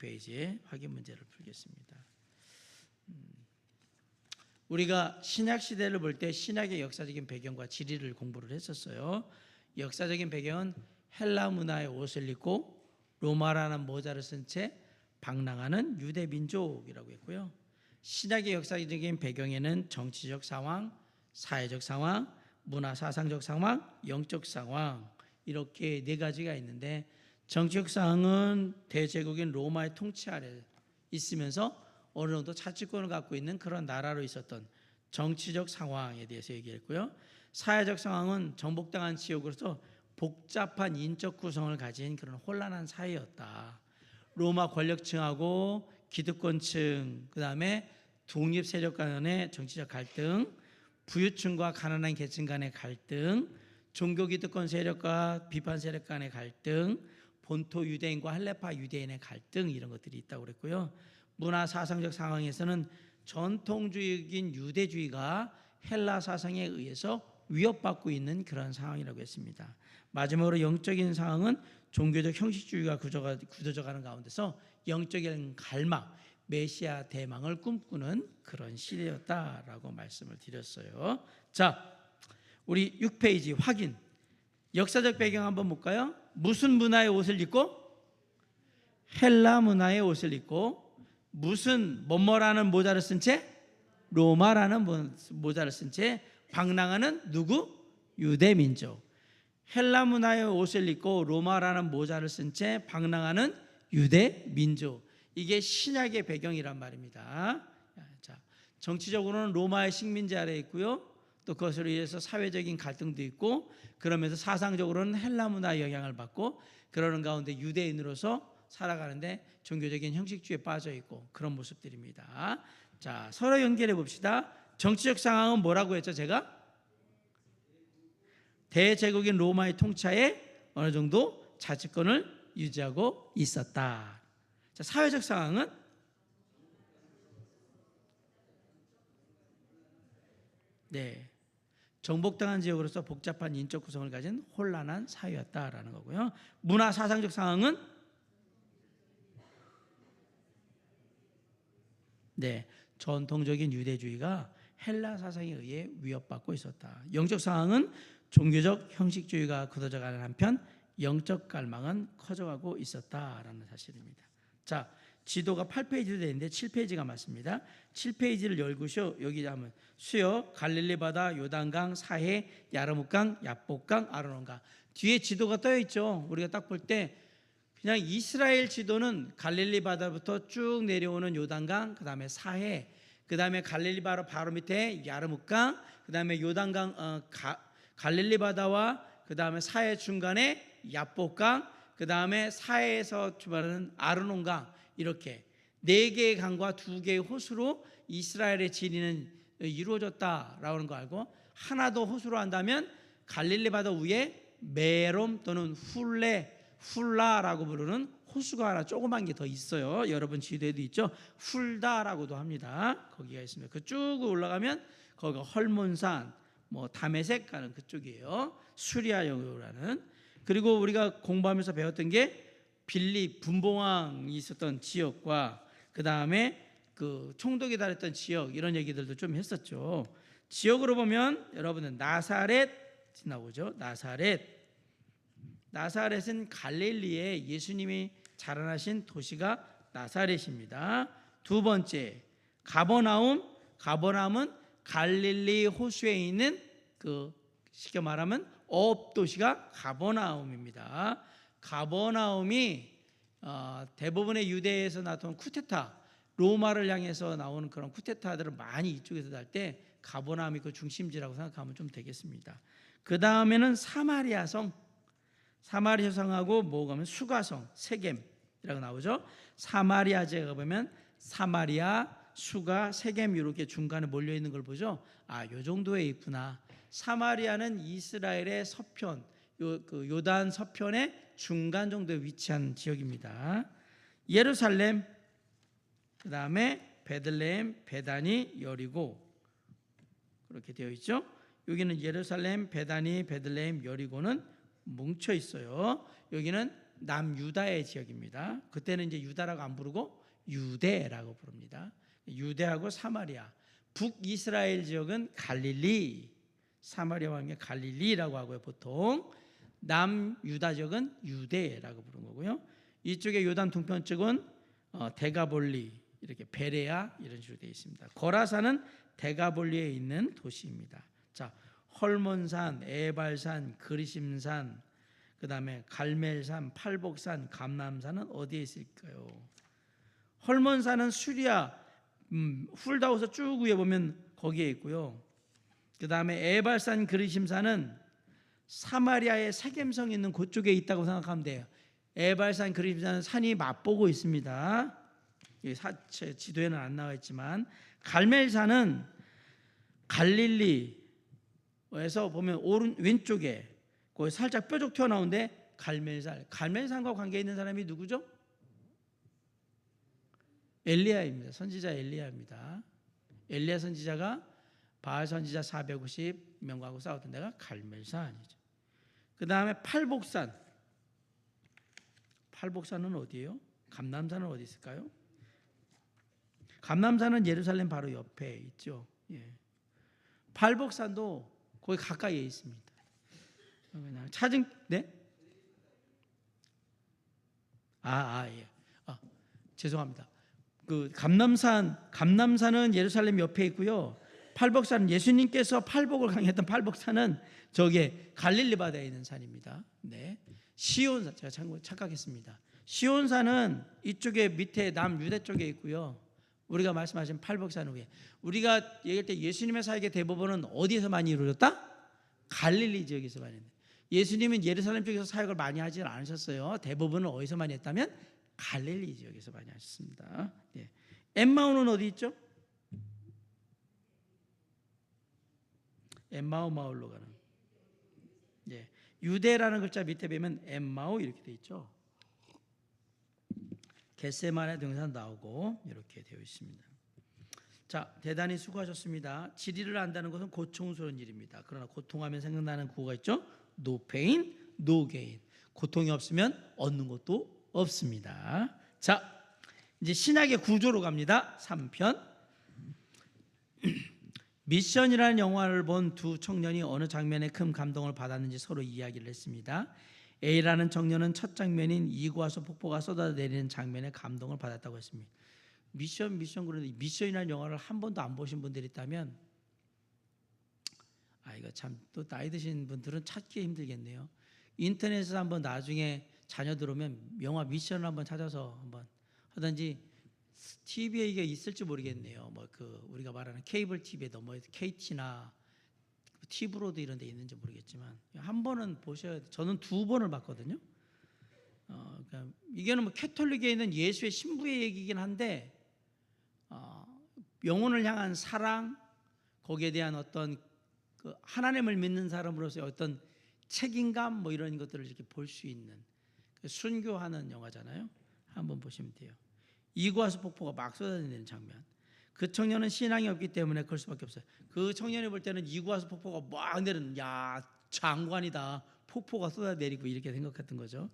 6페이지에 확인 문제를 풀겠습니다. 우리가 신약 시대를 볼 때 신약의 역사적인 배경과 지리를 공부를 했었어요. 역사적인 배경은 헬라 문화의 옷을 입고 로마라는 모자를 쓴 채 방랑하는 유대 민족이라고 했고요. 신약의 역사적인 배경에는 정치적 상황, 사회적 상황, 문화 사상적 상황, 영적 상황 이렇게 네 가지가 있는데, 정치적 상황은 대제국인 로마의 통치 아래 있으면서 어느 정도 자치권을 갖고 있는 그런 나라로 있었던 정치적 상황에 대해서 얘기했고요. 사회적 상황은 정복당한 지역으로서 복잡한 인적 구성을 가진 그런 혼란한 사회였다. 로마 권력층하고 기득권층, 그 다음에 독립 세력 간의 정치적 갈등, 부유층과 가난한 계층 간의 갈등, 종교 기득권 세력과 비판 세력 간의 갈등, 본토 유대인과 할레파 유대인의 갈등, 이런 것들이 있다고 그랬고요. 문화 사상적 상황에서는 전통주의인 유대주의가 헬라 사상에 의해서 위협받고 있는 그런 상황이라고 했습니다. 마지막으로 영적인 상황은 종교적 형식주의가 굳어져 가는 가운데서 영적인 갈망, 메시아 대망을 꿈꾸는 그런 시대였다라고 말씀을 드렸어요. 자, 우리 6페이지 확인. 역사적 배경 한번 볼까요? 무슨 문화의 옷을 입고? 헬라 문화의 옷을 입고, 무슨 뭐뭐라는 모자를 쓴 채? 로마라는 모자를 쓴 채 방랑하는 누구? 유대 민족. 헬라 문화의 옷을 입고 로마라는 모자를 쓴 채 방랑하는 유대 민족. 이게 신약의 배경이란 말입니다. 자, 정치적으로는 로마의 식민지 아래에 있고요. 또 그것으로 인해서 사회적인 갈등도 있고, 그러면서 사상적으로는 헬라 문화의 영향을 받고, 그러는 가운데 유대인으로서 살아가는데 종교적인 형식주의에 빠져 있고, 그런 모습들입니다. 자, 서로 연결해 봅시다. 정치적 상황은 뭐라고 했죠? 제가 대제국인 로마의 통치하에 어느 정도 자치권을 유지하고 있었다. 자, 사회적 상황은 정복당한 지역으로서 복잡한 인적 구성을 가진 혼란한 사회였다라는 거고요. 문화 사상적 상황은 전통적인 유대주의가 헬라 사상에 의해 위협받고 있었다. 영적 상황은 종교적 형식주의가 굳어져가는 한편 영적 갈망은 커져가고 있었다라는 사실입니다. 자, 지도가 8페이지로 되어 있는데 7페이지가 맞습니다. 7페이지를 열고요. 여기 하면 수요, 갈릴리 바다, 요단강, 사해, 야르묵강, 야복강, 아르논강. 뒤에 지도가 떠 있죠. 우리가 딱 볼 때 그냥 이스라엘 지도는 갈릴리 바다부터 쭉 내려오는 요단강, 그 다음에 사해, 그 다음에 갈릴리 바다 바로 밑에 야르묵강, 그 다음에 요단강, 갈릴리 바다와 그 다음에 사해 중간에 야복강, 그 다음에 사해에서 출발하는 아르논강, 이렇게 4개의 강과 2개의 호수로 이스라엘의 지리는 이루어졌다라고 하는 거 알고, 하나 더 호수로 한다면 갈릴리 바다 위에 메롬 또는 훌라라고 부르는 호수가 하나 조그만 게 더 있어요. 여러분 지도에도 있죠. 훌다라고도 합니다. 거기가 있습니다. 그 쭉 올라가면 거기가 헐몬산, 다메섹 가는 그쪽이에요. 수리아 영토라는. 그리고 우리가 공부하면서 배웠던 게 빌립 분봉왕이 있었던 지역과 그 다음에 그 총독이 다녔던 지역, 이런 얘기들도 좀 했었죠. 지역으로 보면 여러분은 나사렛 나오죠. 나사렛은 갈릴리에 예수님이 자라나신 도시가 나사렛입니다. 두 번째, 가버나움은 갈릴리 호수에 있는 그 쉽게 말하면 어업 도시가 가버나움입니다. 가버나움이 대부분의 유대에서 나타난 쿠데타, 로마를 향해서 나오는 그런 쿠데타들을 많이 이쪽에서 날 때 가버나움이 그 중심지라고 생각하면 좀 되겠습니다. 그 다음에는 사마리아성하고 뭐가 하면 수가성, 세겜이라고 나오죠. 사마리아 제가 보면 사마리아, 수가, 세겜 이렇게 중간에 몰려 있는 걸 보죠. 요 정도에 있구나. 사마리아는 이스라엘의 서편, 그 요단 서편의 중간 정도에 위치한 지역입니다. 예루살렘, 그 다음에 베들레헴, 베다니, 여리고 그렇게 되어 있죠. 여기는 예루살렘, 베다니, 베들레헴, 여리고는 뭉쳐 있어요. 여기는 남유다의 지역입니다. 그때는 이제 유다라고 안 부르고 유대라고 부릅니다. 유대하고 사마리아, 북이스라엘 지역은 갈릴리, 사마리아와 함께 갈릴리라고 하고요. 보통 남유다 지역은 유대라고 부르는 거고요. 이쪽에 요단 동편 쪽은 데가볼리, 이렇게 베레아 이런 식으로 되어 있습니다. 거라산은 데가볼리에 있는 도시입니다. 자, 헐몬산, 에발산, 그리심산, 그 다음에 갈멜산, 팔복산, 감람산은 어디에 있을까요? 헐몬산은 수리아 훌다오서 쭉 위에 보면 거기에 있고요. 그 다음에 에발산, 그리심산은 사마리아의 세겜성이 있는 그쪽에 있다고 생각하면 돼요. 에발산, 그리심산은 산이 맞보고 있습니다. 지도에는 안 나와 있지만, 갈멜산은 갈릴리에서 보면 왼쪽에 거기 살짝 뾰족 튀어나오는데 갈멜산과 관계 있는 사람이 누구죠? 엘리야입니다. 선지자 엘리야입니다. 엘리야 선지자가 바알 선지자 450명하고 싸웠던 데가 갈멜산이죠. 그 다음에 팔복산은 어디예요? 감람산은 어디 있을까요? 감람산은 예루살렘 바로 옆에 있죠. 예. 팔복산도 거기 가까이에 있습니다. 그냥 찾은 네? 예. 죄송합니다. 그 감람산은 예루살렘 옆에 있고요. 팔복산은 예수님께서 팔복을 강행했던 팔복산은 저기에 갈릴리 바다에 있는 산입니다. 네. 시온산, 제가 착각했습니다. 시온산은 이쪽에 밑에 남유대 쪽에 있고요. 우리가 말씀하신 팔복산 위에. 우리가 얘기할 때 예수님의 사역의 대부분은 어디에서 많이 이루어졌다? 갈릴리 지역에서 많이 했는데, 예수님은 예루살렘 쪽에서 사역을 많이 하지 않으셨어요. 대부분은 어디서 많이 했다면 갈릴리 지역에서 많이 하셨습니다. 예. 엠마오는 어디 있죠? 엠마오 마을로 가는. 예. 유대라는 글자 밑에 보면 엠마오 이렇게 돼 있죠. 겟세마네 등산 나오고 이렇게 되어 있습니다. 자, 대단히 수고하셨습니다. 지리를 안다는 것은 고통스러운 일입니다. 그러나 고통하면 생각나는 구호가 있죠. No pain, no gain. 고통이 없으면 얻는 것도 없습니다. 자, 이제 신약의 구조로 갑니다. 3편. 미션이라는 영화를 본 두 청년이 어느 장면에 큰 감동을 받았는지 서로 이야기를 했습니다. A라는 청년은 첫 장면인 이구아수 폭포가 쏟아내리는 장면에 감동을 받았다고 했습니다. 미션 그런데 미션이라는 영화를 한 번도 안 보신 분들이 있다면, 이거 참 또 나이 드신 분들은 찾기 힘들겠네요. 인터넷에서 한번 나중에 자녀들 오면 영화 미션을 한번 찾아서 한번 하든지, TV에 이게 있을지 모르겠네요. 뭐 우리가 말하는 케이블 TV에 넘어 KT나 티브로드 이런 데 있는지 모르겠지만 한 번은 보셔야 돼요. 저는 2번을 봤거든요. 그러니까 이게는 뭐 캐톨릭에 있는 예수의 신부의 얘기이긴 한데, 영혼을 향한 사랑, 거기에 대한 어떤 그 하나님을 믿는 사람으로서의 어떤 책임감, 뭐 이런 것들을 이렇게 볼 수 있는 순교하는 영화잖아요. 한번 보시면 돼요. 이구아수 폭포가 막 쏟아내리는 장면. 그 청년은 신앙이 없기 때문에 그럴 수밖에 없어요. 그 청년이 볼 때는 이구아수 폭포가 막 내리는, 야, 장관이다, 폭포가 쏟아내리고 이렇게 생각했던 거죠.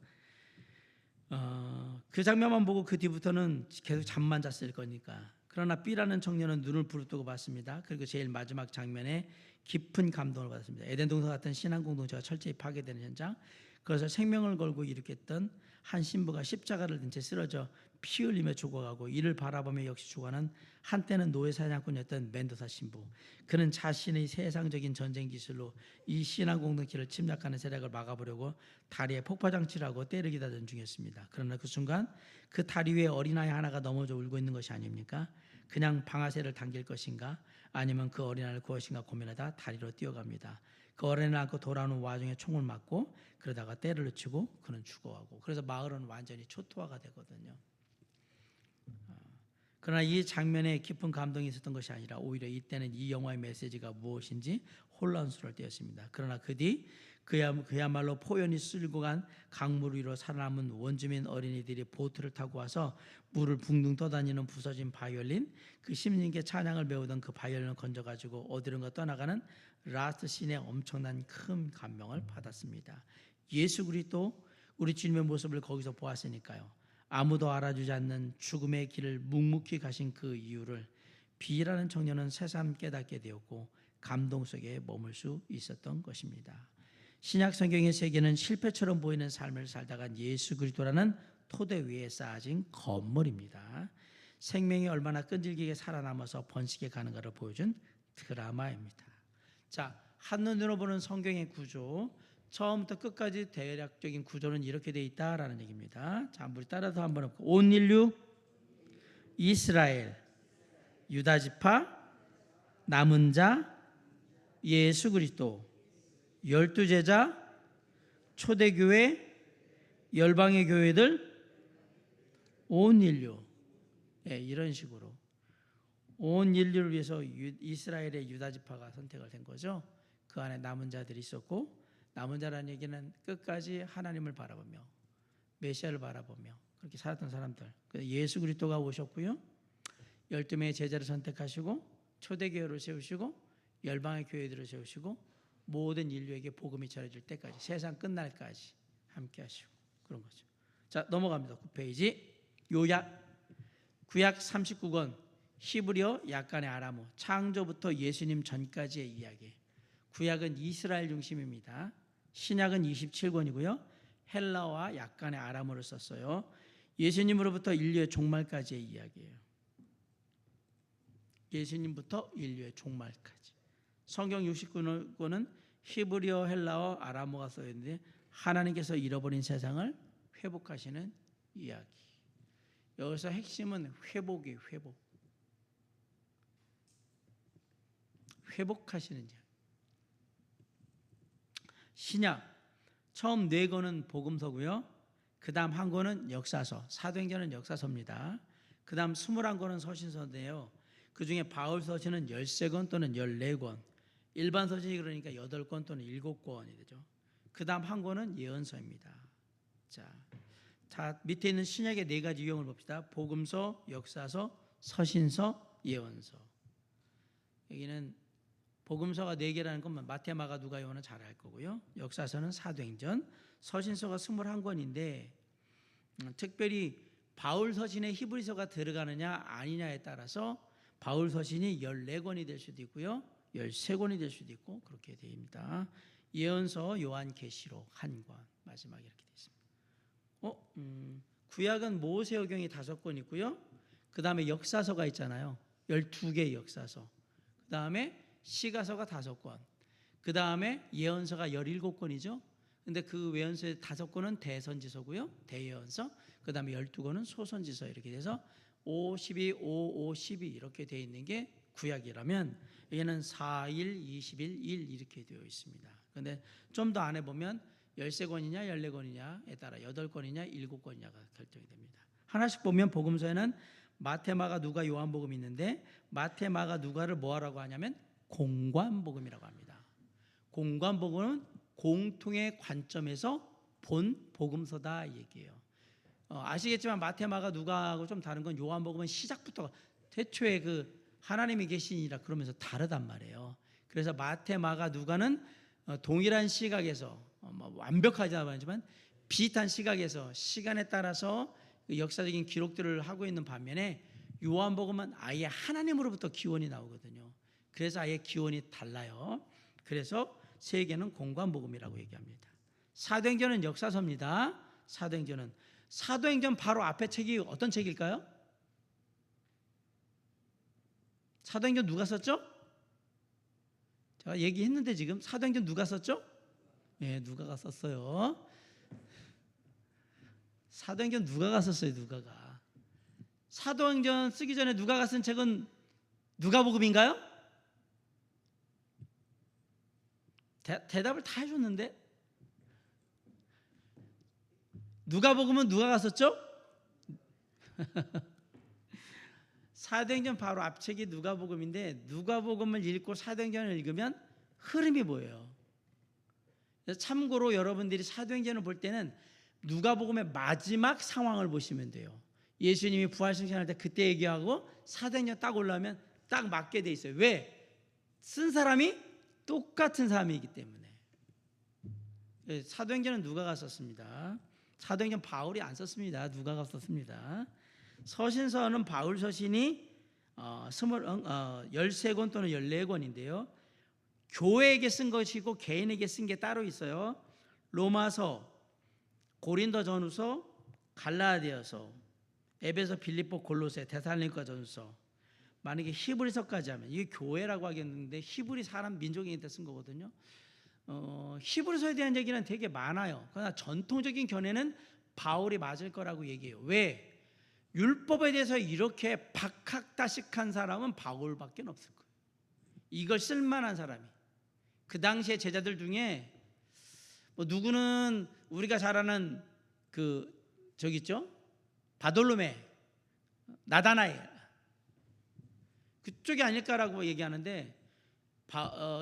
그 장면만 보고 그 뒤부터는 계속 잠만 잤을 거니까. 그러나 B라는 청년은 눈을 부릅뜨고 봤습니다. 그리고 제일 마지막 장면에 깊은 감동을 받았습니다. 에덴 동산 같은 신앙 공동체가 철저히 파괴되는 현장, 그것을 생명을 걸고 일으켰던 한 신부가 십자가를 든 채 쓰러져 피 흘리며 죽어가고, 이를 바라보며 역시 죽어가는 한때는 노예 사냥꾼이었던 멘도사 신부. 그는 자신의 세상적인 전쟁 기술로 이 신앙 공동체를 침략하는 세력을 막아보려고 다리에 폭파장치를 하고 때를 기다리던 중이었습니다. 그러나 그 순간 그 다리 위에 어린아이 하나가 넘어져 울고 있는 것이 아닙니까? 그냥 방아쇠를 당길 것인가, 아니면 그 어린아이를 구하신가 고민하다 다리로 뛰어갑니다. 그 어린아이를 안고 돌아오는 와중에 총을 맞고, 그러다가 때를 놓치고 그는 죽어가고, 그래서 마을은 완전히 초토화가 되거든요. 그러나 이 장면에 깊은 감동이 있었던 것이 아니라 오히려 이때는 이 영화의 메시지가 무엇인지 혼란스러울 때였습니다. 그러나 그 뒤 그야말로 포연이 쓸고 간 강물 위로 살아남은 원주민 어린이들이 보트를 타고 와서 물을 붕둥 떠다니는 부서진 바이올린, 그 시민님께 찬양을 배우던 그 바이올린을 건져가지고 어디론가 떠나가는 라스트 씬에 엄청난 큰 감명을 받았습니다. 예수 그리스도 우리 주님의 모습을 거기서 보았으니까요. 아무도 알아주지 않는 죽음의 길을 묵묵히 가신 그 이유를 비라는 청년은 새삼 깨닫게 되었고 감동 속에 머물 수 있었던 것입니다. 신약 성경의 세계는 실패처럼 보이는 삶을 살다간 예수 그리스도라는 토대 위에 쌓아진 건물입니다. 생명이 얼마나 끈질기게 살아남아서 번식해 가는가를 보여준 드라마입니다. 자, 한눈으로 보는 성경의 구조, 처음부터 끝까지 대략적인 구조는 이렇게 돼 있다라는 얘기입니다. 자, 우리 따라서 한번 해볼까요? 온 인류, 이스라엘, 유다 지파, 남은 자, 예수 그리스도, 12제자, 초대교회, 열방의 교회들, 온 인류. 네, 이런 식으로 온 인류를 위해서 이스라엘의 유다 지파가 선택을 된 거죠. 그 안에 남은 자들이 있었고, 남은 자라는 얘기는 끝까지 하나님을 바라보며 메시아를 바라보며 그렇게 살았던 사람들. 예수 그리스도가 오셨고요, 12명의 제자를 선택하시고 초대교회를 세우시고 열방의 교회들을 세우시고 모든 인류에게 복음이 전해질 때까지, 세상 끝날까지 함께 하시고 그런 거죠. 자, 넘어갑니다. 9페이지. 요약. 구약 39권 히브리어, 약간의 아람어, 창조부터 예수님 전까지의 이야기. 구약은 이스라엘 중심입니다. 신약은 27권이고요. 헬라어와 약간의 아람어를 썼어요. 예수님으로부터 인류의 종말까지의 이야기예요. 예수님부터 인류의 종말까지. 성경 69권은 히브리어, 헬라어, 아람어가 써 있는데 하나님께서 잃어버린 세상을 회복하시는 이야기. 여기서 핵심은 회복이에요. 회복하시는 이야기. 신약 처음 4권은 복음서고요. 그 다음 1권은 역사서, 사도행전은 역사서입니다. 그 다음 21권은 서신서인데요. 그 중에 바울 서신은 13권 또는 14권, 일반 서신이 그러니까 8권 또는 7권이 되죠. 그 다음 1권은 예언서입니다. 자, 밑에 있는 신약의 4가지 유형을 봅시다. 복음서, 역사서, 서신서, 예언서. 여기는 복음서가 4개라는 것만 마태, 마가, 누가, 요한은 잘 알 거고요. 역사서는 사도행전, 서신서가 21권인데 특별히 바울 서신에 히브리서가 들어가느냐 아니냐에 따라서 바울 서신이 14권이 될 수도 있고요, 13권이 될 수도 있고 그렇게 됩니다. 예언서, 요한계시록 1권, 마지막에 이렇게 되어 있습니다. 구약은 모세오경이 5권 있고요. 그 다음에 역사서가 있잖아요. 12개의 역사서. 그 다음에 시가서가 5권. 그 다음에 예언서가 17권이죠. 근데 그 예언서의 5권은 대선지서고요, 대예언서. 그 다음에 12권은 소선지서. 이렇게 돼서 5, 12, 5, 5, 12 이렇게 되어 있는 게 구약이라면, 얘는 4, 1, 21, 1 이렇게 되어 있습니다. 근데 좀 더 안에 보면 13권이냐 14권이냐에 따라 8권이냐 7권이냐가 결정이 됩니다. 하나씩 보면 복음서에는 마태, 마가, 누가, 요한복음이 있는데 마태, 마가, 누가를 뭐라고 하냐면 공관복음이라고 합니다. 공관복음은 공통의 관점에서 본 복음서다 얘기예요. 아시겠지만 마태, 마가, 누가하고 좀 다른 건 요한복음은 시작부터 태초에 그 하나님이 계시니라 그러면서 다르단 말이에요. 그래서 마태, 마가, 누가는 동일한 시각에서 완벽하지 않지만 비슷한 시각에서 시간에 따라서 역사적인 기록들을 하고 있는 반면에 요한복음은 아예 하나님으로부터 기원이 나오거든요. 그래서 아예 기원이 달라요. 그래서 세 개는 공관복음이라고 얘기합니다. 사도행전은 역사서입니다. 사도행전 바로 앞에 책이 어떤 책일까요? 사도행전 누가 썼죠? 제가 얘기했는데 지금 사도행전 누가 썼죠? 네, 누가가 썼어요. 사도행전 누가가 썼어요. 누가가. 사도행전 쓰기 전에 누가가 쓴 책은 누가복음인가요? 대답을 다 해줬는데 누가복음은 누가가 썼죠? 사도행전 바로 앞책이 누가복음인데 누가복음을 읽고 사도행전을 읽으면 흐름이 보여요. 참고로 여러분들이 사도행전을 볼 때는 누가복음의 마지막 상황을 보시면 돼요. 예수님이 부활승천할 때 그때 얘기하고 사도행전 딱 올라오면 딱 맞게 돼 있어요. 왜? 쓴 사람이 똑같은 사람이기 때문에. 사도행전은 누가가 썼습니다. 사도행전 바울이 안 썼습니다. 누가가 썼습니다. 서신서는 바울 서신이 13권 또는 14권인데요. 교회에게 쓴 것이고 개인에게 쓴 게 따로 있어요. 로마서, 고린도전후서, 갈라디아서, 에베소, 빌립보, 골로새, 데살로니가 전서, 만약에 히브리서까지 하면 이게 교회라고 하겠는데 히브리 사람 민족인한테 쓴 거거든요. 히브리서에 대한 얘기는 되게 많아요. 그러나 전통적인 견해는 바울이 맞을 거라고 얘기해요. 왜? 율법에 대해서 이렇게 박학다식한 사람은 바울밖에 없을 거예요. 이걸 쓸만한 사람이. 그 당시에 제자들 중에 뭐 누구는 우리가 잘 아는 저기 있죠? 바돌로메, 나다나엘 그쪽이 아닐까라고 얘기하는데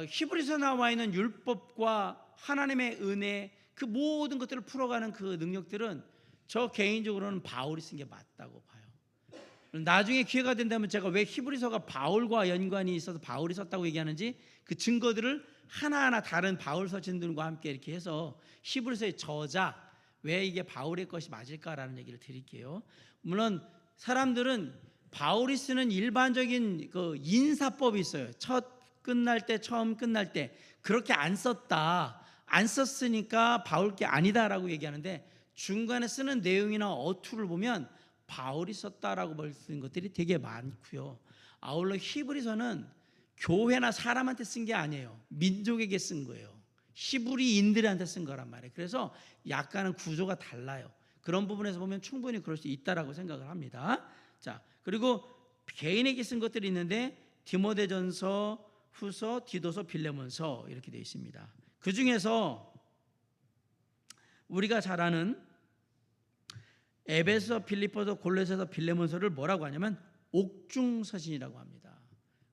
히브리서 나와 있는 율법과 하나님의 은혜 그 모든 것들을 풀어가는 그 능력들은 저 개인적으로는 바울이 쓴 게 맞다고 봐요. 나중에 기회가 된다면 제가 왜 히브리서가 바울과 연관이 있어서 바울이 썼다고 얘기하는지 그 증거들을 하나하나 다른 바울 서신들과 함께 이렇게 해서 히브리서의 저자 왜 이게 바울의 것이 맞을까라는 얘기를 드릴게요. 물론 사람들은 바울이 쓰는 일반적인 그 인사법이 있어요. 처음 끝날 때 그렇게 안 썼다. 안 썼으니까 바울 게 아니다라고 얘기하는데 중간에 쓰는 내용이나 어투를 보면 바울이 썼다라고 말씀하는 것들이 되게 많고요. 아울러 히브리서는 교회나 사람한테 쓴 게 아니에요. 민족에게 쓴 거예요. 히브리인들한테 쓴 거란 말이에요. 그래서 약간은 구조가 달라요. 그런 부분에서 보면 충분히 그럴 수 있다라고 생각을 합니다. 자, 그리고 개인에게 쓴 것들이 있는데 디모데전서, 후서, 디도서, 빌레몬서 이렇게 되어 있습니다. 그 중에서 우리가 잘 아는 에베소, 빌립보서, 골로새서, 빌레몬서를 뭐라고 하냐면 옥중서신이라고 합니다.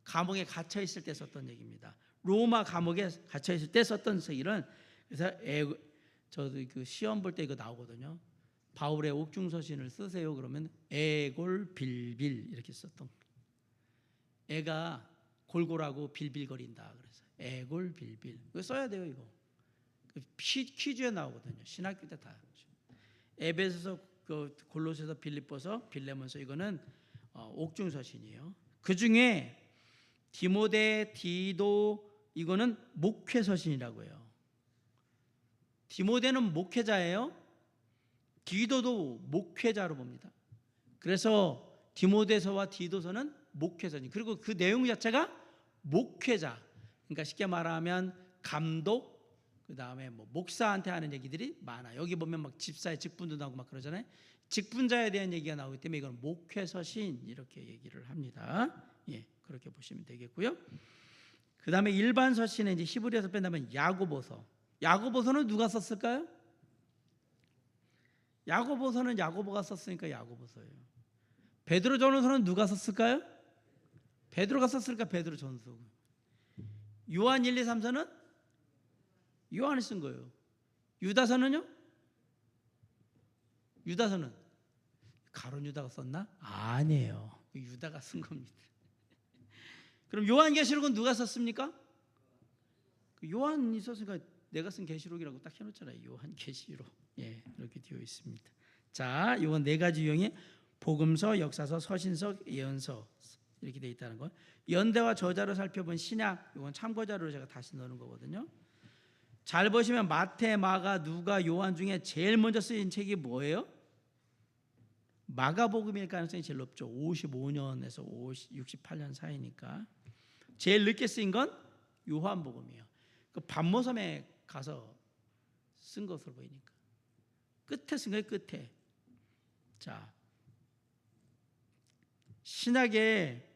감옥에 갇혀 있을 때 썼던 얘기입니다. 로마 감옥에 갇혀 있을 때 썼던 서신은 그래서 저도 그 시험 볼 때 이거 나오거든요. 바울의 옥중서신을 쓰세요. 그러면 애골빌빌 이렇게 썼던. 애가 골골하고 빌빌거린다. 그래서 애골빌빌. 이거 써야 돼요. 이거 퀴즈에 나오거든요. 신학교 때 다. 에베소서, 골로새서, 빌립보서, 빌레몬서 이거는 옥중서신이에요. 그 중에 디모데, 디도 이거는 목회서신이라고 해요. 디모데는 목회자예요. 디도도 목회자로 봅니다. 그래서 디모데서와 디도서는 목회서신. 그리고 그 내용 자체가 목회자. 그러니까 쉽게 말하면 감독, 그 다음에 뭐 목사한테 하는 얘기들이 많아. 여기 보면 막 집사의 직분도 나오고 막 그러잖아요. 직분자에 대한 얘기가 나오기 때문에 이건 목회서신 이렇게 얘기를 합니다. 예, 그렇게 보시면 되겠고요. 그 다음에 일반 서신에 이제 히브리에서 뺀다면 야고보서. 야고보서는 누가 썼을까요? 야고보서는 야고보가 썼으니까 야고보서예요. 베드로전서는 누가 썼을까요? 베드로가 썼을까? 베드로전서. 요한 1, 2, 3서는 요한이 쓴 거예요. 유다서는요? 유다서는 가룟 유다가 썼나? 아니에요. 유다가 쓴 겁니다. 그럼 요한계시록은 누가 썼습니까? 요한이 썼으니까 내가 쓴 계시록이라고 딱 해놓잖아요. 요한계시록. 예, 이렇게 되어 있습니다. 자, 이건 네 가지 유형의 복음서, 역사서, 서신서, 예언서 이렇게 되어 있다는 거. 연대와 저자로 살펴본 신약, 이건 참고자료로 제가 다시 넣는 거거든요. 잘 보시면 마태, 마가, 누가, 요한 중에 제일 먼저 쓰인 책이 뭐예요? 마가복음일 가능성이 제일 높죠. 55년에서 68년 사이니까. 제일 늦게 쓰인 건 요한복음이에요. 그 반모섬에 가서 쓴 것으로 보이니까. 끝에 쓴 거예요. 끝에. 자, 신약의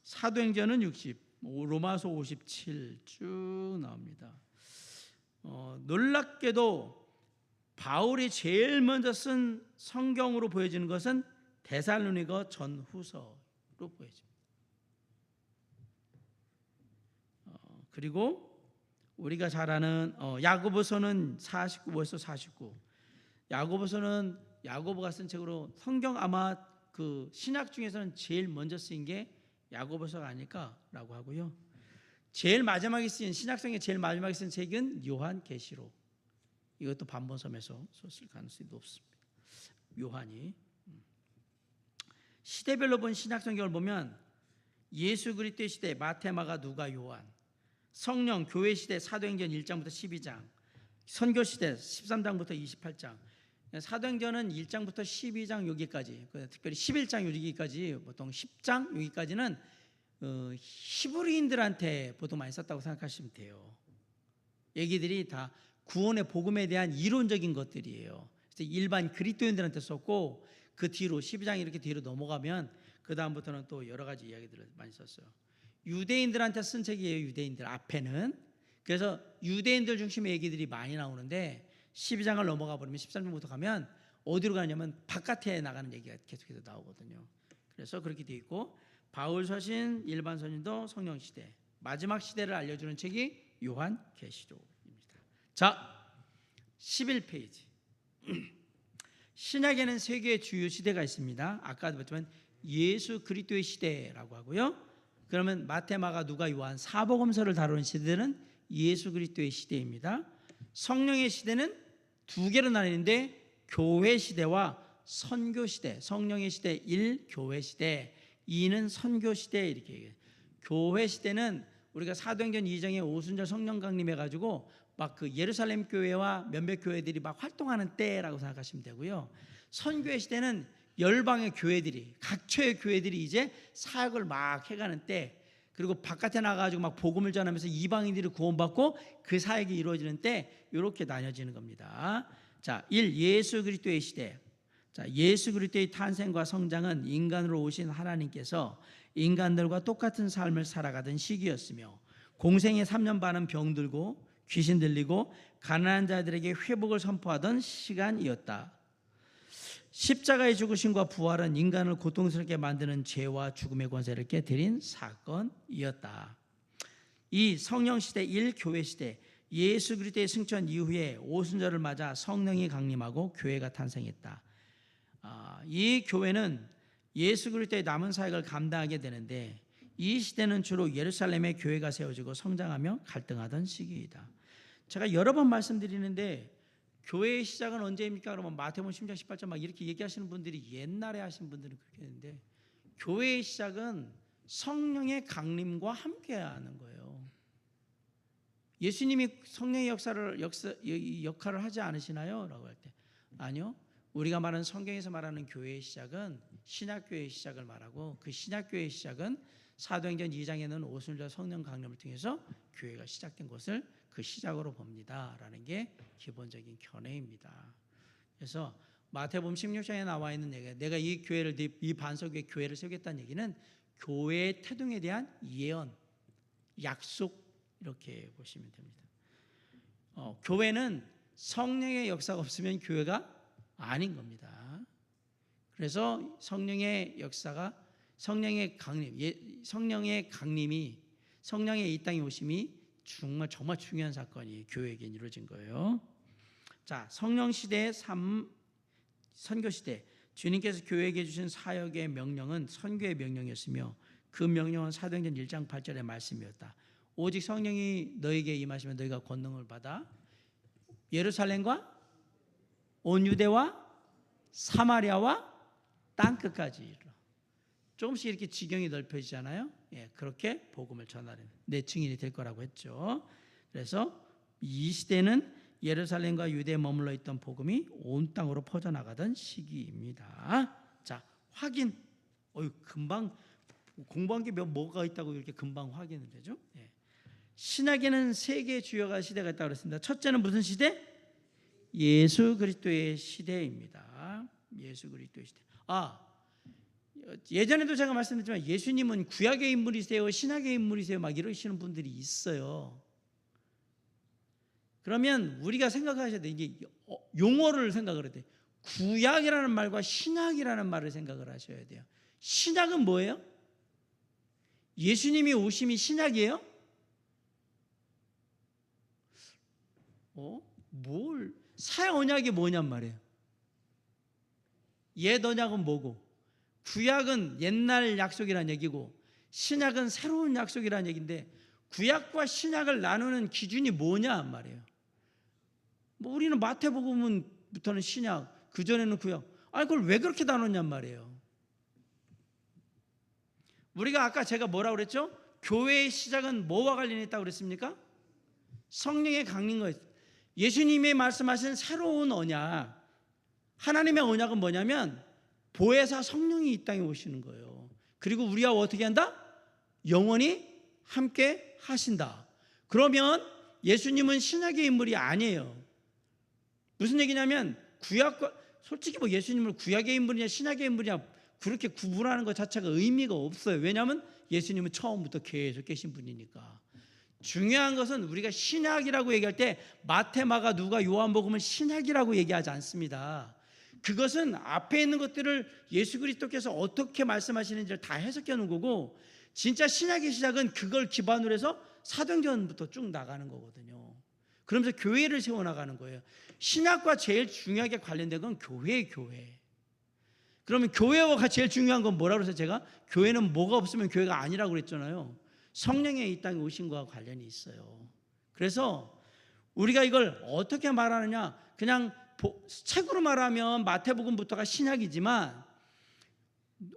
사도행전은 60, 로마서 57 쭉 나옵니다. 놀랍게도 바울이 제일 먼저 쓴 성경으로 보여지는 것은 데살로니가 전후서로 보여집니다. 그리고 우리가 잘 아는 야고보서는 49에서 49. 야고보서는 야고보가 쓴 책으로 성경 아마 그 신약 중에서는 제일 먼저 쓰인 게 야고보서가 아닐까라고 하고요. 제일 마지막에 쓰인 신약성의 제일 마지막에 쓴 책은 요한계시록. 이것도 반번섬에서 썼을 가능성이 높습니다. 요한이. 시대별로 본 신약 성경을 보면 예수 그리스도의 시대 마태, 마가, 누가, 요한, 성령, 교회 시대 사도행전 1장부터 12장, 선교 시대 13장부터 28장, 사도행전은 1장부터 12장 여기까지, 특별히 11장 여기까지, 보통 10장 여기까지는 히브리인들한테 보통 많이 썼다고 생각하시면 돼요. 얘기들이 다 구원의 복음에 대한 이론적인 것들이에요. 그래서 일반 그리스도인들한테 썼고, 그 뒤로 12장 이렇게 뒤로 넘어가면 그 다음부터는 또 여러 가지 이야기들을 많이 썼어요. 유대인들한테 쓴 책이에요. 유대인들 앞에는. 그래서 유대인들 중심의 얘기들이 많이 나오는데 12장을 넘어가 버리면 13장부터 가면 어디로 가냐면 바깥에 나가는 얘기가 계속해서 나오거든요. 그래서 그렇게 돼 있고, 바울 서신, 일반 서신도 성령 시대, 마지막 시대를 알려주는 책이 요한 계시록입니다. 자, 11페이지. 신약에는 세 개의 주요 시대가 있습니다. 아까도 봤지만 예수 그리스도의 시대라고 하고요. 그러면 마태, 마가, 누가, 요한 사복음서를 다루는 시대는 예수 그리스도의 시대입니다. 성령의 시대는 두 개로 나뉘는데 교회 시대와 선교 시대. 성령의 시대 1, 교회 시대 2는 선교 시대 이렇게 얘기해요. 교회 시대는 우리가 사도행전 2장에 오순절 성령 강림해 가지고 막 그 예루살렘 교회와 몇몇 교회들이 막 활동하는 때라고 생각하시면 되고요. 선교의 시대는 열방의 교회들이, 각처의 교회들이 이제 사역을 막 해가는 때, 그리고 바깥에 나가가지고 막 복음을 전하면서 이방인들이 구원받고 그 사역이 이루어지는 때, 이렇게 나뉘어지는 겁니다. 자, 1. 예수 그리스도의 시대. 자, 예수 그리스도의 탄생과 성장은 인간으로 오신 하나님께서 인간들과 똑같은 삶을 살아가던 시기였으며, 공생의 3년 반은 병들고 귀신 들리고 가난한 자들에게 회복을 선포하던 시간이었다. 십자가의 죽으심과 부활은 인간을 고통스럽게 만드는 죄와 죽음의 권세를 깨뜨린 사건이었다. 이 성령시대 1, 교회시대, 예수 그리스도의 승천 이후에 오순절을 맞아 성령이 강림하고 교회가 탄생했다. 이 교회는 예수 그리스도의 남은 사역을 감당하게 되는데, 이 시대는 주로 예루살렘에 교회가 세워지고 성장하며 갈등하던 시기이다. 제가 여러 번 말씀드리는데 교회의 시작은 언제입니까? 그러면 마태복음 10장 18절 막 이렇게 얘기하시는 분들이, 옛날에 하신 분들은 그렇게 했는데, 교회의 시작은 성령의 강림과 함께하는 거예요. 예수님이 성령의 역할을 하지 않으시나요? 라고 할 때 아니요. 우리가 말하는 성경에서 말하는 교회의 시작은 신약교회의 시작을 말하고, 그 신약교회의 시작은 사도행전 2장에는 오순절 성령 강림을 통해서 교회가 시작된 것을 그 시작으로 봅니다 라는 게 기본적인 견해입니다. 그래서 마태복음 16장에 나와 있는 얘기가, 내가 이 교회를, 이 반석의 교회를 세우겠다는 얘기는 교회의 태동에 대한 예언, 약속, 이렇게 보시면 됩니다. 교회는 성령의 역사가 없으면 교회가 아닌 겁니다. 그래서 성령의 역사가, 성령의 강림이, 성령의 이 땅에 오심이 정말 중요한 사건이 교회에게 이루어진 거예요. 자, 성령 시대의 3, 선교 시대. 주님께서 교회에게 주신 사역의 명령은 선교의 명령이었으며, 그 명령은 사도행전 1장 8절의 말씀이었다. 오직 성령이 너에게 임하시면 너희가 권능을 받아 예루살렘과 온 유대와 사마리아와 땅끝까지 이르러. 조금씩 이렇게 지경이 넓혀지잖아요. 예, 그렇게 복음을 전하는 내 증인이 될 거라고 했죠. 그래서 이 시대는 예루살렘과 유대에 머물러 있던 복음이 온 땅으로 퍼져나가던 시기입니다. 자, 확인. 금방 공부한 게 뭐가 있다고 이렇게 금방 확인이 되죠. 예. 신약에는 세 개의 주요가 시대가 있다고 그랬습니다. 첫째는 무슨 시대? 예수 그리스도의 시대입니다. 예수 그리스도의 시대. 예전에도 제가 말씀드렸지만 예수님은 구약의 인물이세요, 신약의 인물이세요, 막 이러시는 분들이 있어요. 그러면 우리가 생각하셔야 돼. 이게 용어를 생각을 해야 돼. 구약이라는 말과 신약이라는 말을 생각을 하셔야 돼요. 신약은 뭐예요? 예수님이 오심이 신약이에요? 새 언약이 뭐냔 말이에요. 옛 언약은 뭐고, 구약은 옛날 약속이란 얘기고, 신약은 새로운 약속이란 얘기인데, 구약과 신약을 나누는 기준이 뭐냐 말이에요. 뭐 우리는 마태복음부터는 신약, 그 전에는 구약. 아니 그걸 왜 그렇게 나눴냔 말이에요. 우리가 아까 제가 뭐라고 그랬죠? 교회의 시작은 뭐와 관련이 있다고 그랬습니까? 성령의 강림 거예요. 예수님이 말씀하신 새로운 언약, 하나님의 언약은 뭐냐면 보혜사 성령이 이 땅에 오시는 거예요. 그리고 우리와 어떻게 한다? 영원히 함께 하신다. 그러면 예수님은 신약의 인물이 아니에요. 무슨 얘기냐면 구약과 솔직히 뭐 예수님을 구약의 인물이냐 신약의 인물이냐 그렇게 구분하는 것 자체가 의미가 없어요. 왜냐하면 예수님은 처음부터 계속 계신 분이니까. 중요한 것은 우리가 신약이라고 얘기할 때 마태, 마가, 누가, 요한복음은 신약이라고 얘기하지 않습니다. 그것은 앞에 있는 것들을 예수 그리스도께서 어떻게 말씀하시는지를 다 해석해 놓은 거고, 진짜 신약의 시작은 그걸 기반으로 해서 사도행전부터 쭉 나가는 거거든요. 그러면서 교회를 세워나가는 거예요. 신약과 제일 중요하게 관련된 건 교회예요, 교회. 그러면 교회와 제일 중요한 건 뭐라고 해서 제가 교회는 뭐가 없으면 교회가 아니라고 그랬잖아요. 성령의 이 땅에 오신 것과 관련이 있어요. 그래서 우리가 이걸 어떻게 말하느냐, 그냥 책으로 말하면 마태복음부터가 신약이지만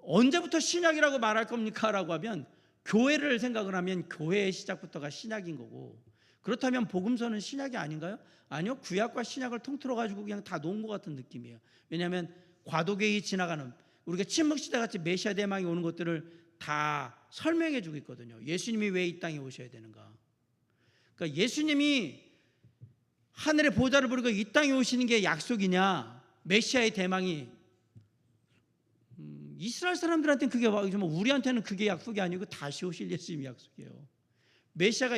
언제부터 신약이라고 말할 겁니까? 라고 하면 교회를 생각을 하면 교회의 시작부터가 신약인 거고, 그렇다면 복음서는 신약이 아닌가요? 아니요, 구약과 신약을 통틀어 가지고 그냥 다 놓은 것 같은 느낌이에요. 왜냐하면 과도기에 지나가는, 우리가 침묵시대 같이 메시아 대망이 오는 것들을 다 설명해 주고 있거든요. 예수님이 왜 이 땅에 오셔야 되는가. 그러니까 예수님이 하늘의 보좌를 부리고 이 땅에 오시는 게 약속이냐, 메시아의 대망이 이스라엘 사람들한테는 그게 우리한테는 그게 약속이 아니고 다시 오실 예수님이 약속이에요. 메시아가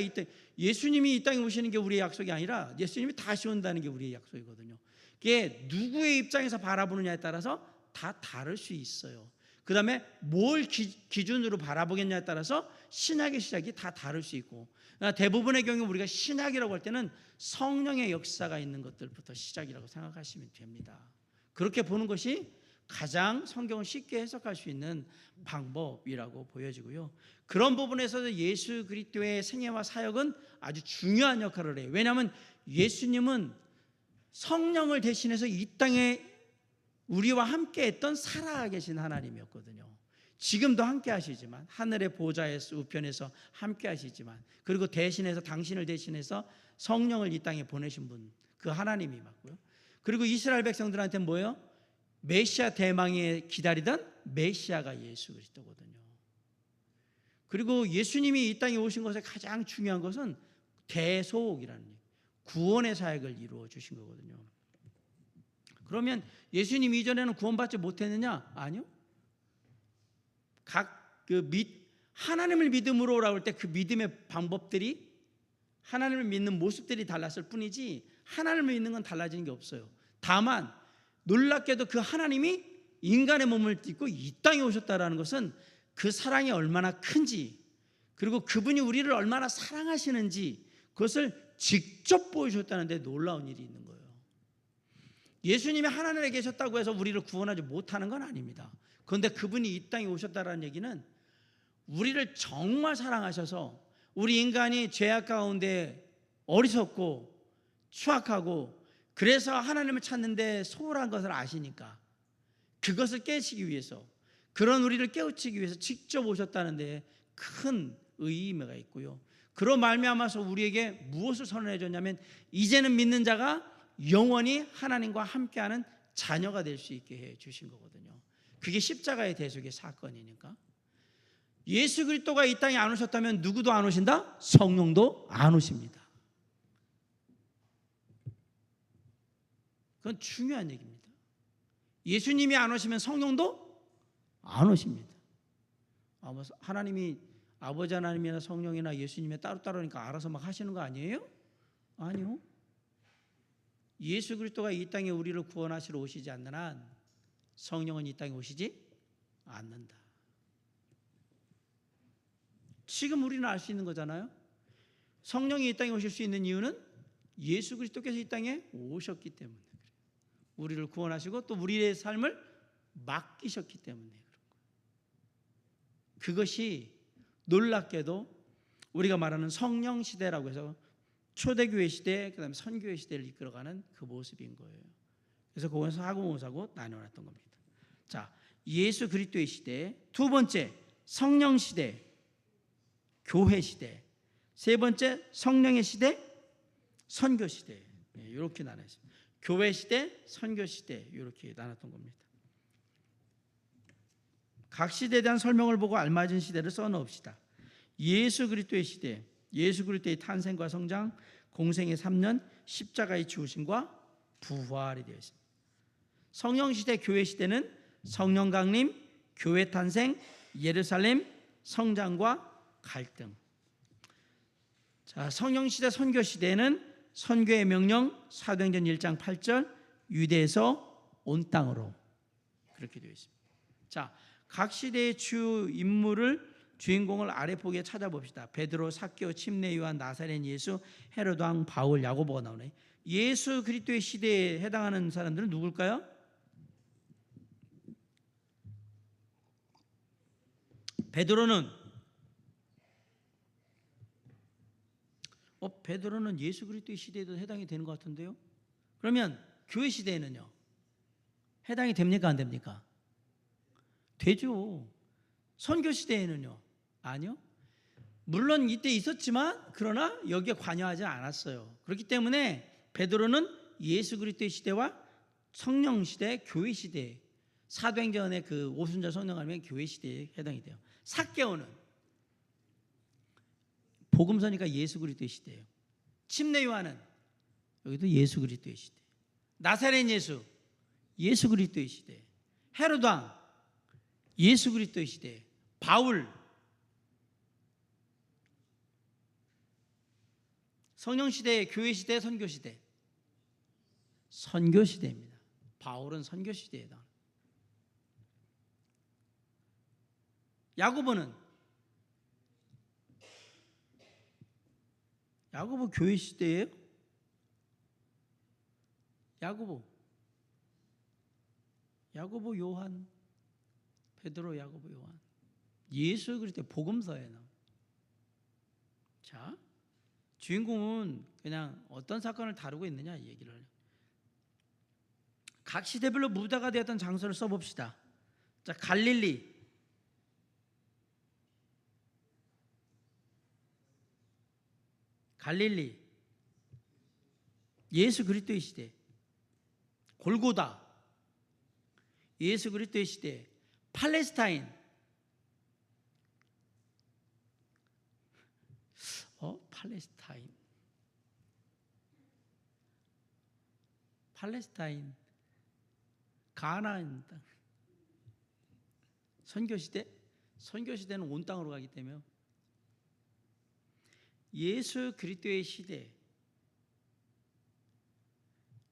예수님이 이 땅에 오시는 게 우리의 약속이 아니라 예수님이 다시 온다는 게 우리의 약속이거든요. 그게 누구의 입장에서 바라보느냐에 따라서 다 다를 수 있어요. 그 다음에 뭘 기준으로 바라보겠냐에 따라서 신약의 시작이 다 다를 수 있고, 대부분의 경우 우리가 신약이라고 할 때는 성령의 역사가 있는 것들부터 시작이라고 생각하시면 됩니다. 그렇게 보는 것이 가장 성경을 쉽게 해석할 수 있는 방법이라고 보여지고요. 그런 부분에서 예수 그리스도의 생애와 사역은 아주 중요한 역할을 해요. 왜냐하면 예수님은 성령을 대신해서 이 땅에 우리와 함께 했던 살아계신 하나님이었거든요. 지금도 함께 하시지만, 하늘의 보좌에서 우편에서 함께 하시지만, 그리고 대신해서 당신을 대신해서 성령을 이 땅에 보내신 분, 그 하나님이 맞고요. 그리고 이스라엘 백성들한테는 뭐예요? 메시아 대망에 기다리던 메시아가 예수 그리스도거든요. 그리고 예수님이 이 땅에 오신 것의 가장 중요한 것은 대속이라는 구원의 사역을 이루어 주신 거거든요. 그러면 예수님 이전에는 구원받지 못했느냐? 아니요. 하나님을 믿음으로라고 할 때 그 믿음의 방법들이, 하나님을 믿는 모습들이 달랐을 뿐이지 하나님을 믿는 건 달라지는 게 없어요. 다만 놀랍게도 그 하나님이 인간의 몸을 입고 이 땅에 오셨다라는 것은 그 사랑이 얼마나 큰지, 그리고 그분이 우리를 얼마나 사랑하시는지 그것을 직접 보여주셨다는 데 놀라운 일이 있는 거예요. 예수님이 하나님에 계셨다고 해서 우리를 구원하지 못하는 건 아닙니다. 그런데 그분이 이 땅에 오셨다는 얘기는 우리를 정말 사랑하셔서, 우리 인간이 죄악 가운데 어리석고 추악하고 그래서 하나님을 찾는데 소홀한 것을 아시니까 그것을 깨우치기 위해서, 그런 우리를 깨우치기 위해서 직접 오셨다는 데 큰 의미가 있고요. 그로 말미암아서 우리에게 무엇을 선언해 줬냐면, 이제는 믿는 자가 영원히 하나님과 함께하는 자녀가 될 수 있게 해 주신 거거든요. 그게 십자가의 대속의 사건이니까. 예수 그리스도가 이 땅에 안 오셨다면 누구도 안 오신다? 성령도 안 오십니다. 그건 중요한 얘기입니다. 예수님이 안 오시면 성령도 안 오십니다. 하나님이 아버지 하나님이나 성령이나 예수님이 따로따로니까 알아서 막 하시는 거 아니에요? 아니요. 예수 그리스도가 이 땅에 우리를 구원하시러 오시지 않는 한 성령은 이 땅에 오시지 않는다. 지금 우리는 알 수 있는 거잖아요. 성령이 이 땅에 오실 수 있는 이유는 예수 그리스도께서 이 땅에 오셨기 때문에 그래요. 우리를 구원하시고 또 우리의 삶을 맡기셨기 때문에 그런 거예요. 그것이 놀랍게도 우리가 말하는 성령 시대라고 해서 초대교회 시대, 그다음에 선교회 시대를 이끌어가는 그 모습인 거예요. 그래서 그거에서 하고 못하고 나눠놨던 겁니다. 자, 예수 그리스도의 시대. 두 번째, 성령 시대, 교회 시대. 세 번째, 성령의 시대, 선교 시대. 이렇게 나눴습니다. 교회 시대, 선교 시대 이렇게 나눴던 겁니다. 각 시대에 대한 설명을 보고 알맞은 시대를 써놓읍시다. 예수 그리스도의 시대, 예수 그리스도의 탄생과 성장, 공생의 3년, 십자가의 죽으심과 부활이 되어 있습니다. 성령 시대, 교회 시대는 성령 강림, 교회 탄생, 예루살렘, 성장과 갈등. 자, 성령 시대, 선교 시대는 선교의 명령, 사도행전 1장 8절, 유대에서 온 땅으로 그렇게 되어 있습니다. 자, 각 시대의 주 인물을 주인공을 아래 보기에 찾아봅시다. 베드로, 삭개오, 침례 요한, 나사렛 예수, 헤롯 왕, 바울, 야고보가 나오네. 예수 그리스도의 시대에 해당하는 사람들은 누굴까요? 베드로는 예수 그리스도의 시대에도 해당이 되는 것 같은데요. 그러면 교회 시대에는요, 해당이 됩니까 안 됩니까? 되죠. 선교 시대에는요, 아니요. 물론 이때 있었지만 그러나 여기에 관여하지 않았어요. 그렇기 때문에 베드로는 예수 그리스도의 시대와 성령 시대, 교회 시대, 사도행전의 그 오순절 성령 하면 교회 시대에 해당이 돼요. 삭개오는 복음서니까 예수 그리스도의 시대예요. 침례 요한은 여기도 예수 그리스도의 시대. 나사렛 예수, 예수 그리스도의 시대. 헤롯 왕, 예수 그리스도의 시대. 바울, 성령 시대, 교회 시대, 선교 시대. 선교 시대입니다. 바울은 선교 시대에다. 야고보는 야고보 교회 시대예요? 야고보 요한, 베드로, 야고보 요한. 예수 그리스도 복음서에 나와. 자, 주인공은 그냥 어떤 사건을 다루고 있느냐 이 얘기를 해요. 각 시대별로 무다가 되었던 장소를 써봅시다. 자, 갈릴리, 예수 그리스도의 시대. 골고다, 예수 그리스도의 시대. 팔레스타인, 팔레스타인, 가나안 땅. 선교 시대는 온 땅으로 가기 때문에 예수 그리스도의 시대,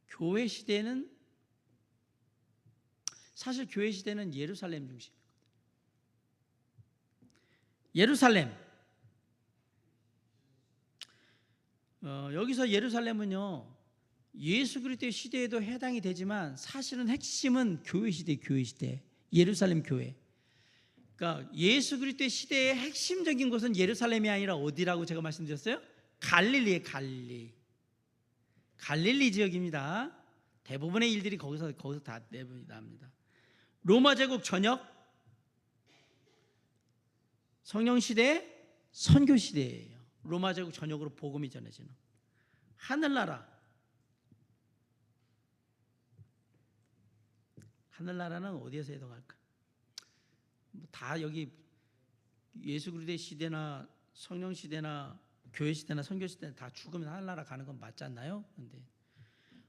교회 시대는 사실 교회 시대는 예루살렘 중심이거든요. 예루살렘. 여기서 예루살렘은요, 예수 그리스도의 시대에도 해당이 되지만 사실은 핵심은 교회 시대, 예루살렘 교회. 그러니까 예수 그리스도의 시대의 핵심적인 곳은 예루살렘이 아니라 어디라고 제가 말씀드렸어요? 갈릴리의 갈릴리 지역입니다. 대부분의 일들이 거기서 다 납니다. 로마 제국 전역, 성령 시대, 선교 시대예요. 로마 제국 전역으로 복음이 전해지는 하늘나라는 어디에서 해당할까? 다 여기 예수 그리스도의 시대나 성령 시대나 교회 시대나 선교 시대나 다 죽으면 하늘나라 가는 건 맞지 않나요? 그런데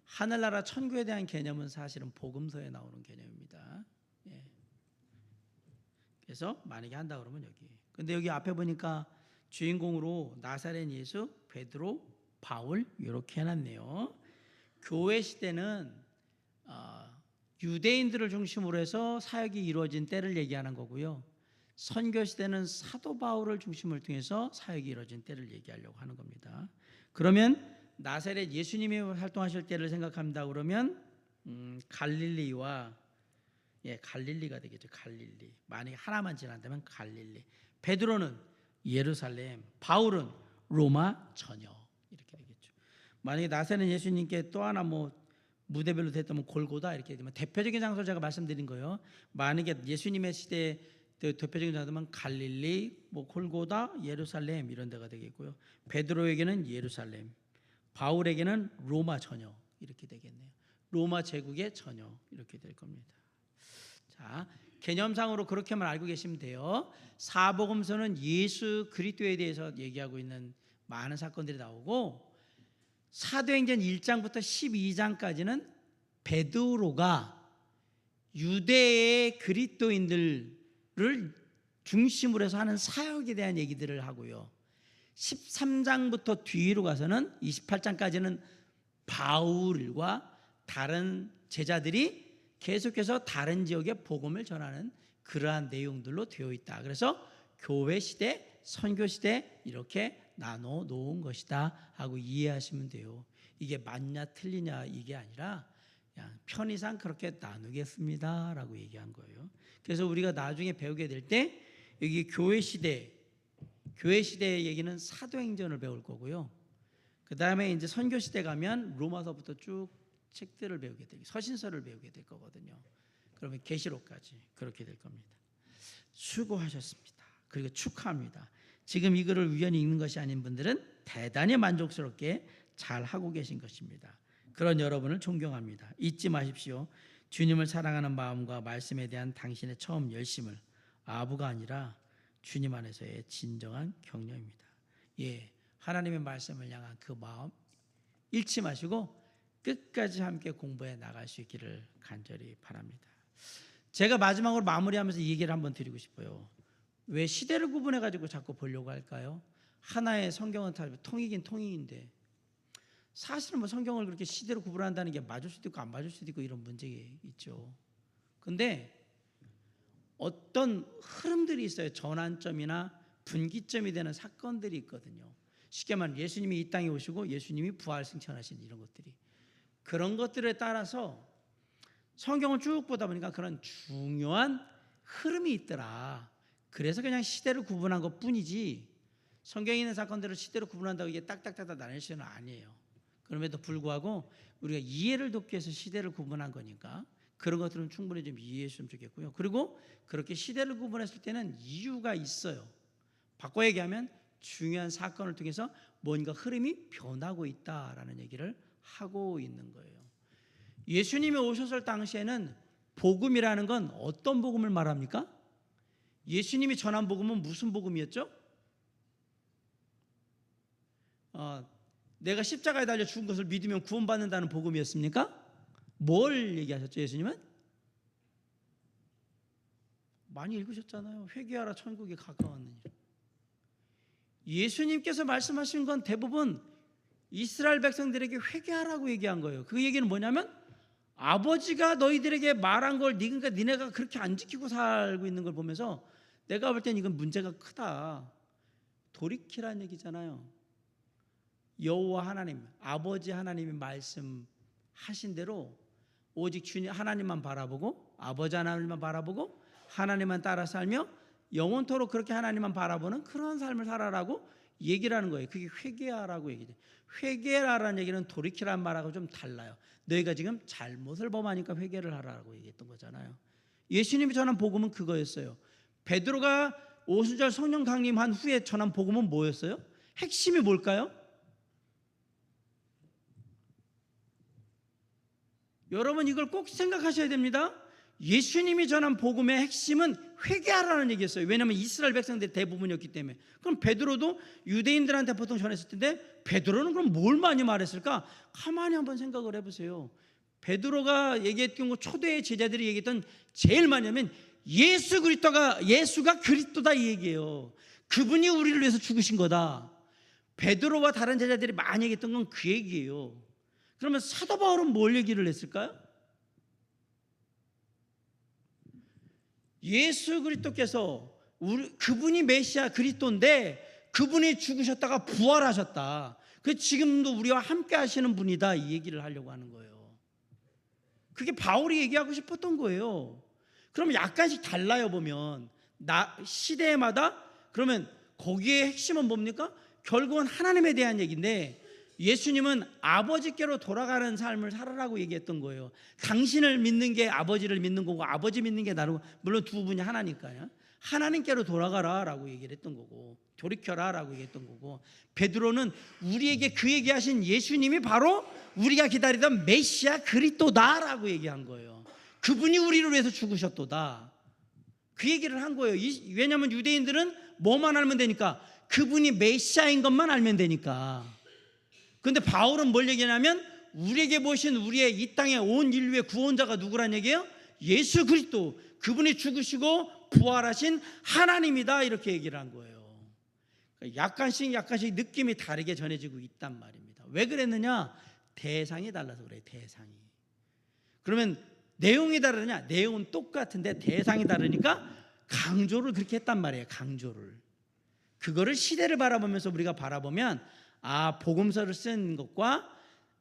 하늘나라 천국에 대한 개념은 사실은 복음서에 나오는 개념입니다. 예. 그래서 만약에 한다 그러면 여기. 근데 여기 앞에 보니까 주인공으로 나사렛 예수, 베드로, 바울 이렇게 해놨네요. 교회 시대는 유대인들을 중심으로 해서 사역이 이루어진 때를 얘기하는 거고요. 선교 시대는 사도 바울을 중심을 통해서 사역이 이루어진 때를 얘기하려고 하는 겁니다. 그러면 나사렛 예수님이 활동하실 때를 생각합니다. 그러면 갈릴리가 되겠죠. 갈릴리. 만약에 하나만 지난다면 갈릴리. 베드로는 예루살렘, 바울은 로마 전역 이렇게 되겠죠. 만약에 나사렛 예수님께 또 하나 뭐 무대별로 됐다면 골고다 이렇게 되면 대표적인 장소를 제가 말씀드린 거예요. 만약에 예수님의 시대에 대표적인 장소면 갈릴리, 뭐 골고다, 예루살렘 이런 데가 되겠고요. 베드로에게는 예루살렘, 바울에게는 로마 전역 이렇게 되겠네요. 로마 제국의 전역 이렇게 될 겁니다. 자, 개념상으로 그렇게만 알고 계시면 돼요. 사복음서는 예수 그리스도에 대해서 얘기하고 있는 많은 사건들이 나오고, 사도행전 1장부터 12장까지는 베드로가 유대의 그리스도인들을 중심으로 해서 하는 사역에 대한 얘기들을 하고요. 13장부터 뒤로 가서는 28장까지는 바울과 다른 제자들이 계속해서 다른 지역에 복음을 전하는 그러한 내용들로 되어 있다. 그래서 교회 시대, 선교 시대 이렇게 나눠 놓은 것이다 하고 이해하시면 돼요. 이게 맞냐 틀리냐 이게 아니라 그냥 편의상 그렇게 나누겠습니다 라고 얘기한 거예요. 그래서 우리가 나중에 배우게 될 때 여기 교회 시대의 얘기는 사도행전을 배울 거고요. 그 다음에 이제 선교 시대 가면 로마서부터 쭉 책들을 배우게 되고 서신서를 배우게 될 거거든요. 그러면 계시록까지 그렇게 될 겁니다. 수고하셨습니다. 그리고 축하합니다. 지금 이 글을 우연히 읽는 것이 아닌 분들은 대단히 만족스럽게 잘 하고 계신 것입니다. 그런 여러분을 존경합니다. 잊지 마십시오. 주님을 사랑하는 마음과 말씀에 대한 당신의 처음 열심을 아부가 아니라 주님 안에서의 진정한 격려입니다. 예, 하나님의 말씀을 향한 그 마음 잃지 마시고 끝까지 함께 공부해 나갈 수 있기를 간절히 바랍니다. 제가 마지막으로 마무리하면서 이 얘기를 한번 드리고 싶어요. 왜 시대를 구분해 가지고 자꾸 보려고 할까요? 하나의 성경은 다 통이긴 통이인데 사실은 뭐 성경을 그렇게 시대로 구분한다는 게 맞을 수도 있고 안 맞을 수도 있고 이런 문제가 있죠. 근데 어떤 흐름들이 있어요. 전환점이나 분기점이 되는 사건들이 있거든요. 쉽게 말하면 예수님이 이 땅에 오시고 예수님이 부활 승천하신 이런 것들이, 그런 것들에 따라서 성경을 쭉 보다 보니까 그런 중요한 흐름이 있더라. 그래서 그냥 시대를 구분한 것 뿐이지 성경에 있는 사건들을 시대로 구분한다고 이게 딱딱딱딱 나눌 수는 아니에요. 그럼에도 불구하고 우리가 이해를 돕기 위해서 시대를 구분한 거니까 그런 것들은 충분히 좀 이해했으면 좋겠고요. 그리고 그렇게 시대를 구분했을 때는 이유가 있어요. 바꿔 얘기하면 중요한 사건을 통해서 뭔가 흐름이 변하고 있다라는 얘기를 하고 있는 거예요. 예수님이 오셨을 당시에는 복음이라는 건 어떤 복음을 말합니까? 예수님이 전한 복음은 무슨 복음이었죠? 내가 십자가에 달려 죽은 것을 믿으면 구원받는다는 복음이었습니까? 뭘 얘기하셨죠, 예수님은? 많이 읽으셨잖아요. 회개하라, 천국이 가까웠느니라. 예수님께서 말씀하신 건 대부분 이스라엘 백성들에게 회개하라고 얘기한 거예요. 그 얘기는 뭐냐면 아버지가 너희들에게 말한 걸 니네가 그렇게 안 지키고 살고 있는 걸 보면서 내가 볼 땐 이건 문제가 크다. 돌이키라는 얘기잖아요. 여호와 하나님, 아버지 하나님이 말씀하신 대로 오직 주님 하나님만 바라보고 아버지 하나님만 바라보고 하나님만 따라 살며 영원토록 그렇게 하나님만 바라보는 그런 삶을 살아라고 얘기를 하는 거예요. 그게 회개하라고 얘기해요. 회개하라는 얘기는 돌이키라는 말하고 좀 달라요. 너희가 지금 잘못을 범하니까 회개를 하라고 얘기했던 거잖아요. 예수님이 전한 복음은 그거였어요. 베드로가 오순절 성령 강림한 후에 전한 복음은 뭐였어요? 핵심이 뭘까요? 여러분 이걸 꼭 생각하셔야 됩니다. 예수님이 전한 복음의 핵심은 회개하라는 얘기였어요. 왜냐하면 이스라엘 백성들이 대부분이었기 때문에. 그럼 베드로도 유대인들한테 보통 전했을 텐데 베드로는 그럼 뭘 많이 말했을까? 가만히 한번 생각을 해보세요. 베드로가 얘기했던 거, 초대의 제자들이 얘기했던 제일 많이 하면 예수가 그리스도다 이 얘기예요. 그분이 우리를 위해서 죽으신 거다. 베드로와 다른 제자들이 많이 얘기했던 건 그 얘기예요. 그러면 사도 바울은 뭘 얘기를 했을까요? 예수 그리스도께서 그분이 메시아 그리스도인데 그분이 죽으셨다가 부활하셨다. 그 지금도 우리와 함께 하시는 분이다 이 얘기를 하려고 하는 거예요. 그게 바울이 얘기하고 싶었던 거예요. 그럼 약간씩 달라요. 보면 시대마다. 그러면 거기에 핵심은 뭡니까? 결국은 하나님에 대한 얘기인데 예수님은 아버지께로 돌아가는 삶을 살아라고 얘기했던 거예요. 당신을 믿는 게 아버지를 믿는 거고 아버지 믿는 게 나는, 물론 두 분이 하나니까요. 하나님께로 돌아가라 라고 얘기를 했던 거고, 돌이켜라 라고 얘기했던 거고, 베드로는 우리에게 그 얘기하신 예수님이 바로 우리가 기다리던 메시아 그리스도다 라고 얘기한 거예요. 그분이 우리를 위해서 죽으셨도다, 그 얘기를 한 거예요. 왜냐하면 유대인들은 뭐만 알면 되니까, 그분이 메시아인 것만 알면 되니까. 그런데 바울은 뭘 얘기하냐면 우리에게 보신 우리의 이 땅의 온 인류의 구원자가 누구란 얘기예요? 예수 그리스도, 그분이 죽으시고 부활하신 하나님이다, 이렇게 얘기를 한 거예요. 약간씩 느낌이 다르게 전해지고 있단 말입니다. 왜 그랬느냐? 대상이 달라서 그래요. 대상이. 그러면 내용이 다르냐? 내용은 똑같은데 대상이 다르니까 강조를 그렇게 했단 말이에요. 강조를. 그거를 시대를 바라보면서 우리가 바라보면, 복음서를 쓴 것과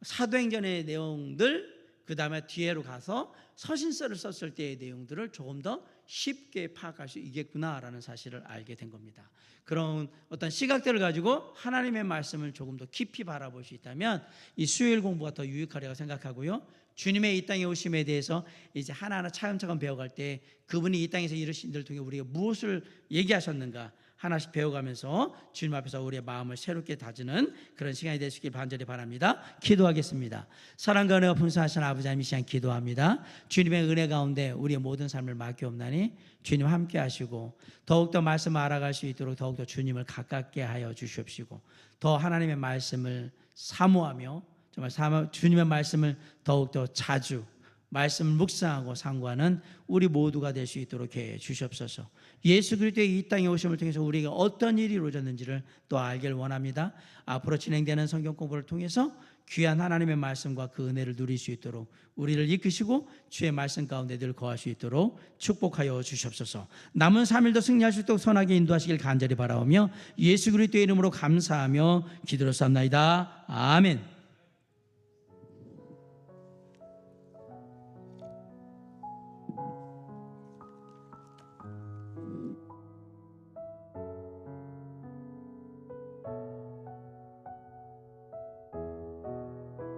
사도행전의 내용들, 그 다음에 뒤에로 가서 서신서를 썼을 때의 내용들을 조금 더 쉽게 파악할 수 있겠구나라는 사실을 알게 된 겁니다. 그런 어떤 시각들을 가지고 하나님의 말씀을 조금 더 깊이 바라볼 수 있다면 이 수요일 공부가 더 유익하리라고 생각하고요. 주님의 이 땅에 오심에 대해서 이제 하나하나 차근차근 배워갈 때 그분이 이 땅에서 이루신 일을 통해 우리가 무엇을 얘기하셨는가 하나씩 배워가면서 주님 앞에서 우리의 마음을 새롭게 다지는 그런 시간이 되시길 간절히 바랍니다. 기도하겠습니다. 사랑과 은혜가 풍성하신 아버지 하나님, 이 시간 기도합니다. 주님의 은혜 가운데 우리의 모든 삶을 맡겨옵나니 주님 함께 하시고 더욱더 말씀을 알아갈 수 있도록 더욱더 주님을 가깝게 하여 주시옵시고, 더 하나님의 말씀을 사모하며 정말 주님의 말씀을 더욱더 자주 말씀을 묵상하고 상고하는 우리 모두가 될 수 있도록 해 주시옵소서. 예수 그리스도의 이 땅에 오심을 통해서 우리가 어떤 일이 이루어졌는지를 또 알기를 원합니다. 앞으로 진행되는 성경 공부를 통해서 귀한 하나님의 말씀과 그 은혜를 누릴 수 있도록 우리를 이끄시고 주의 말씀 가운데 늘 거할 수 있도록 축복하여 주시옵소서. 남은 3일도 승리할 수 있도록 선하게 인도하시길 간절히 바라오며 예수 그리스도의 이름으로 감사하며 기도를 쌉나이다. 아멘.